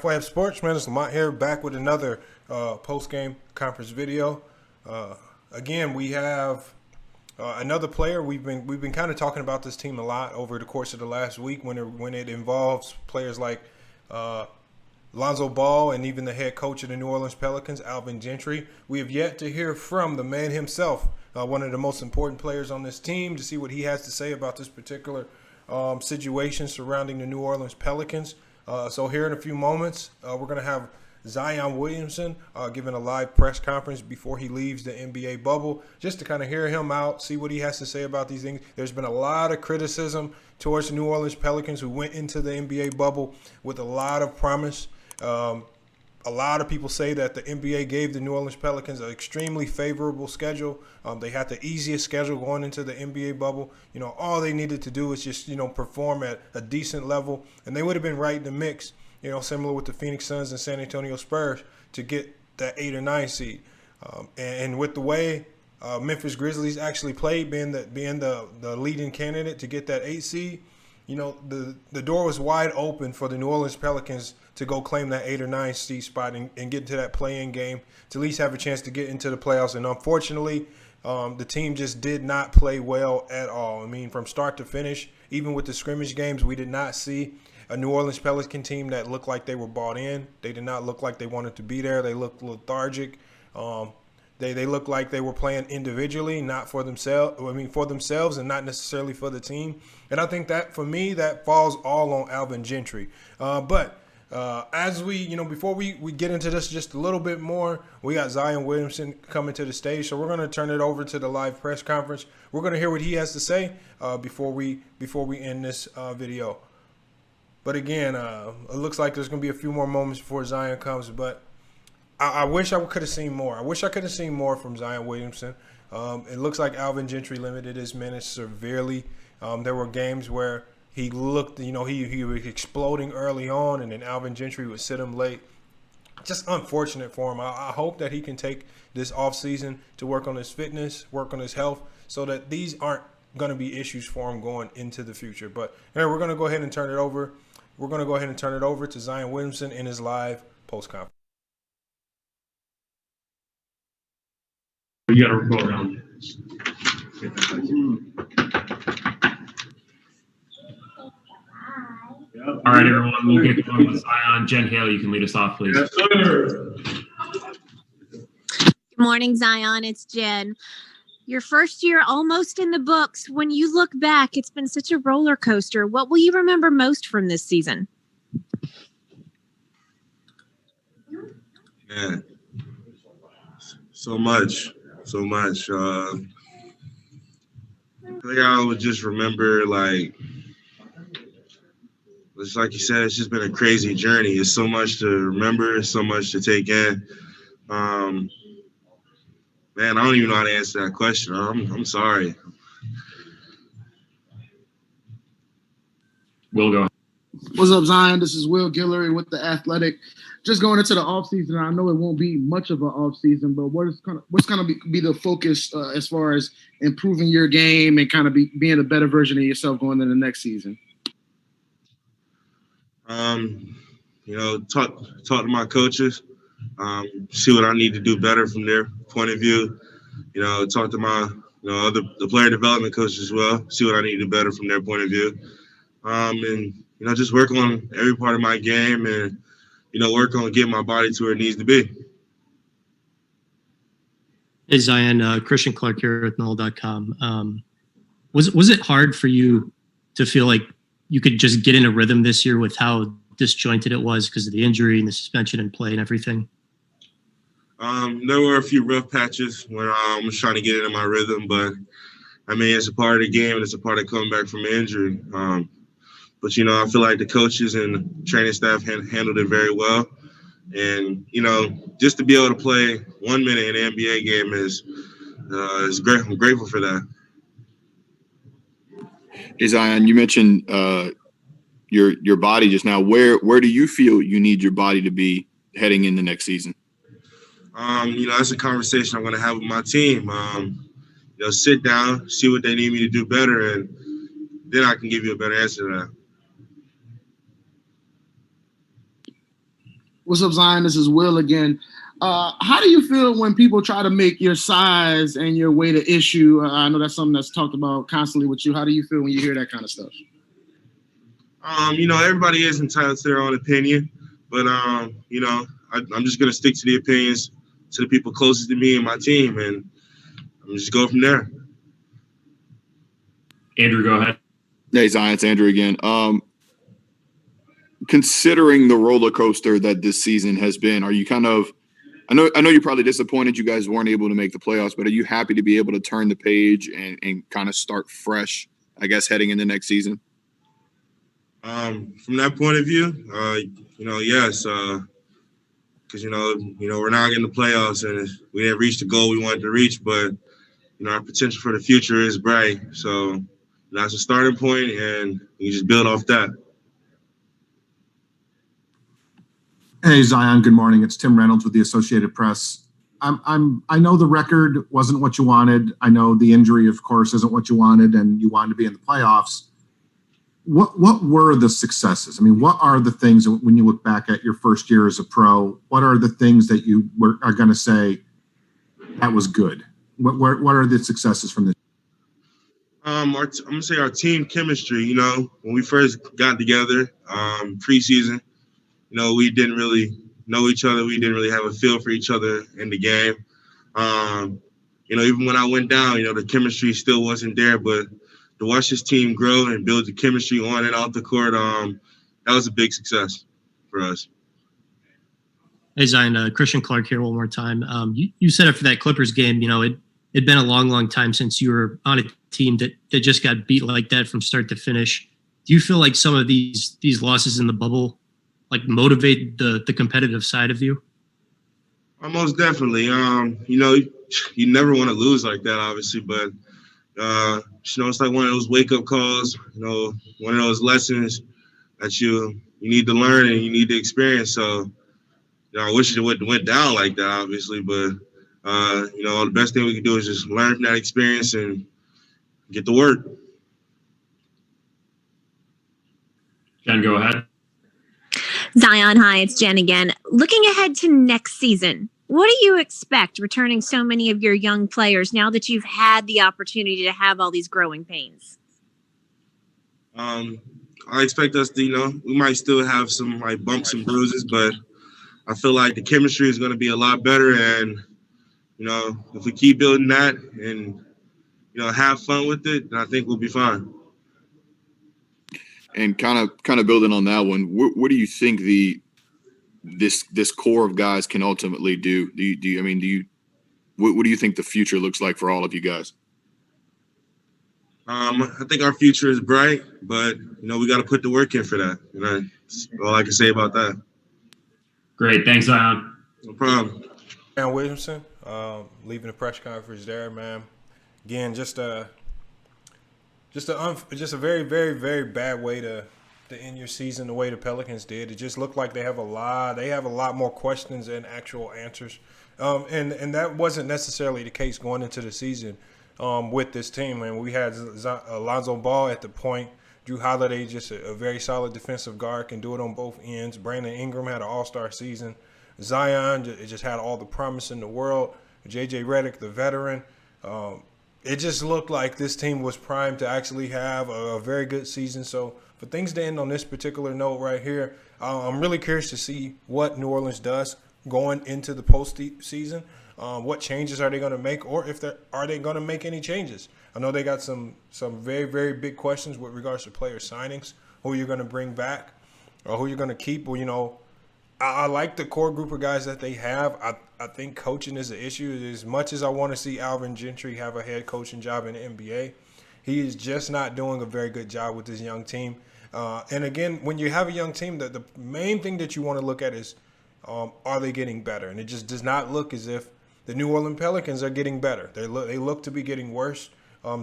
Halfway Up Sportsman, it's Lamont here, back with another post-game conference video. Again, we have another player. We've been kind of talking about this team a lot over the course of the last week when it involves players like Lonzo Ball and even the head coach of the New Orleans Pelicans, Alvin Gentry. We have yet to hear from the man himself, one of the most important players on this team, to see what he has to say about this particular situation surrounding the New Orleans Pelicans. So here in a few moments, we're going to have Zion Williamson giving a live press conference before he leaves the NBA bubble, just to kind of hear him out, see what he has to say about these things. There's been a lot of criticism towards the New Orleans Pelicans, who went into the NBA bubble with a lot of promise. A lot of people say that the NBA gave the New Orleans Pelicans an extremely favorable schedule. They had the easiest schedule going into the NBA bubble. All they needed to do is just, perform at a decent level, and they would have been right in the mix, similar with the Phoenix Suns and San Antonio Spurs, to get that 8 or 9 seed. And with the way Memphis Grizzlies actually played, being the leading candidate to get that 8 seed, the door was wide open for the New Orleans Pelicans to go claim that 8 or 9 seed spot and get into that play-in game to at least have a chance to get into the playoffs. And unfortunately, the team just did not play well at all. I mean, from start to finish, even with the scrimmage games, we did not see a New Orleans Pelican team that looked like they were bought in. They did not look like they wanted to be there. They looked lethargic. They looked like they were playing individually, not for themselves. For themselves and not necessarily for the team. And I think that, for me, that falls all on Alvin Gentry. But as we, before we get into this just a little bit more, we got Zion Williamson coming to the stage. So we're going to turn it over to the live press conference. We're going to hear what he has to say before we end this video. But again, it looks like there's going to be a few more moments before Zion comes, but I wish I could have seen more. I wish I could have seen more from Zion Williamson. It looks like Alvin Gentry limited his minutes severely. There were games where he looked, he was exploding early on, and then Alvin Gentry would sit him late. Just unfortunate for him. I hope that he can take this offseason to work on his fitness, work on his health, so that these aren't going to be issues for him going into the future. But anyway, we're going to go ahead and turn it over. We're going to go ahead and turn it over to Zion Williamson in his live post-conference. You got to go around. All right, everyone, we'll get going with Zion. Jen Hale, you can lead us off, please. Yes, sir. Good morning, Zion. It's Jen. Your first year almost in the books. When you look back, it's been such a roller coaster. What will you remember most from this season? Man, so much. I think I would just remember, it's like you said, it's just been a crazy journey. It's so much to remember, so much to take in. Man, I don't even know how to answer that question. I'm sorry. We'll go. What's up, Zion? This is Will Guillory with The Athletic. Just going into the offseason, I know it won't be much of an offseason, but what's going to be the focus as far as improving your game and kind of being a better version of yourself going into the next season? Talk to my coaches, see what I need to do better from their point of view. Talk to my the player development coaches as well, see what I need to do better from their point of view. And just work on every part of my game and work on getting my body to where it needs to be. Hey, Zion, Christian Clark here at Null.com. Was it hard for you to feel like you could just get in a rhythm this year with how disjointed it was because of the injury and the suspension and play and everything? There were a few rough patches when I was trying to get into my rhythm, but it's a part of the game and it's a part of coming back from an injury. But I feel like the coaches and training staff handled it very well. And, just to be able to play 1 minute in an NBA game is great. I'm grateful for that. Hey, Zion, you mentioned your body just now. Where do you feel you need your body to be heading in the next season? That's a conversation I'm going to have with my team. Sit down, see what they need me to do better, and then I can give you a better answer to that. What's up, Zion? This is Will again. How do you feel when people try to make your size and your weight an issue? I know that's something that's talked about constantly with you. How do you feel when you hear that kind of stuff? Everybody is entitled to their own opinion, but I'm just gonna stick to the opinions to the people closest to me and my team, and I'm just go from there. Andrew, go ahead. Hey, Zion, it's Andrew again. Considering the roller coaster that this season has been, are you kind of – I know you're probably disappointed you guys weren't able to make the playoffs, but are you happy to be able to turn the page and kind of start fresh, I guess, heading into next season? From that point of view, yes, because we're not getting the playoffs and we didn't reach the goal we wanted to reach, but our potential for the future is bright. So that's a starting point, and you just build off that. Hey Zion, good morning. It's Tim Reynolds with the Associated Press. I know the record wasn't what you wanted. I know the injury, of course, isn't what you wanted, and you wanted to be in the playoffs. What were the successes? I mean, what are the things when you look back at your first year as a pro? What are the things that you are going to say that was good? What are the successes from this? I'm gonna say our team chemistry. When we first got together, preseason, we didn't really know each other. We didn't really have a feel for each other in the game. Even when I went down, the chemistry still wasn't there, but to watch this team grow and build the chemistry on and off the court, that was a big success for us. Hey, Zion, Christian Clark here one more time. You said after that Clippers game, it'd been a long, long time since you were on a team that just got beat like that from start to finish. Do you feel like some of these losses in the bubble motivate the competitive side of you? Most definitely. You never want to lose like that, obviously, but it's like one of those wake-up calls, one of those lessons that you need to learn and you need to experience. So, I wish it went down like that, obviously, but, the best thing we can do is just learn from that experience and get to work. Jen, go ahead. Zion, hi, it's Jen again. Looking ahead to next season, what do you expect returning so many of your young players now that you've had the opportunity to have all these growing pains? I expect us to, we might still have some bumps and bruises, but I feel like the chemistry is going to be a lot better. And, if we keep building that and, have fun with it, then I think we'll be fine. And kind of building on that one, what do you think this core of guys can ultimately do? What do you think the future looks like for all of you guys? I think our future is bright, but we got to put the work in for that. That's all I can say about that. Great, thanks, Zion. No problem. And Williamson, leaving the press conference there, man. Again, just a very, very, very bad way to end your season the way the Pelicans did. It just looked like they have a lot more questions than actual answers. And that wasn't necessarily the case going into the season with this team. And we had Alonzo Ball at the point. Drew Holiday, just a very solid defensive guard, can do it on both ends. Brandon Ingram had an all-star season. Zion just had all the promise in the world. J.J. Redick, the veteran. It just looked like this team was primed to actually have a very good season. So for things to end on this particular note right here, I'm really curious to see what New Orleans does going into the postseason. What changes are they going to make, or are they going to make any changes? I know they got some very, very big questions with regards to player signings, who you're going to bring back or who you're going to keep. Well, I like the core group of guys that they have. I think coaching is an issue. As much as I want to see Alvin Gentry have a head coaching job in the NBA, he is just not doing a very good job with this young team. And again, when you have a young team, the main thing that you want to look at is, are they getting better? And it just does not look as if the New Orleans Pelicans are getting better. They look to be getting worse.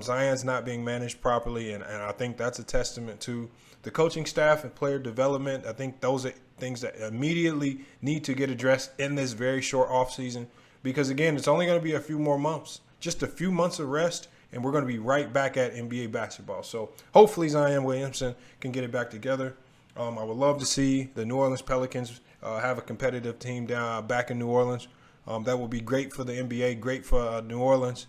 Zion's not being managed properly, and I think that's a testament to the coaching staff and player development. I think those are things that immediately need to get addressed in this very short offseason because, again, it's only going to be a few more months, just a few months of rest, and we're going to be right back at NBA basketball. So hopefully Zion Williamson can get it back together. I would love to see the New Orleans Pelicans have a competitive team back in New Orleans. That will be great for the NBA, great for New Orleans.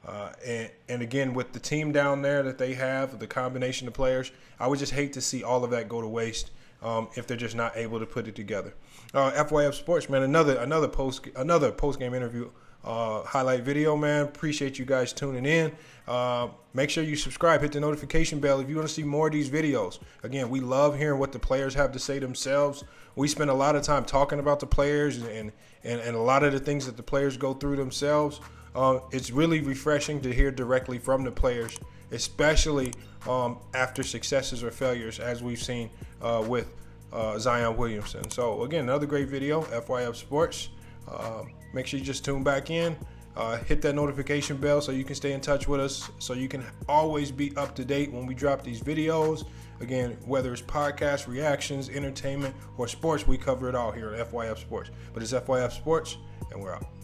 And again, with the team down there that they have, the combination of players, I would just hate to see all of that go to waste if they're just not able to put it together. FYF Sports, man, another post game interview highlight video, man. Appreciate you guys tuning in. Make sure you subscribe, hit the notification bell if you want to see more of these videos. Again, we love hearing what the players have to say themselves. We spend a lot of time talking about the players and a lot of the things that the players go through themselves. It's really refreshing to hear directly from the players, especially after successes or failures, as we've seen with Zion Williamson. So again, another great video, FYF Sports. Make sure you just tune back in, hit that notification bell so you can stay in touch with us, so you can always be up to date when we drop these videos. Again, whether it's podcasts, reactions, entertainment, or sports, we cover it all here at FYF Sports. But it's FYF Sports, and we're out.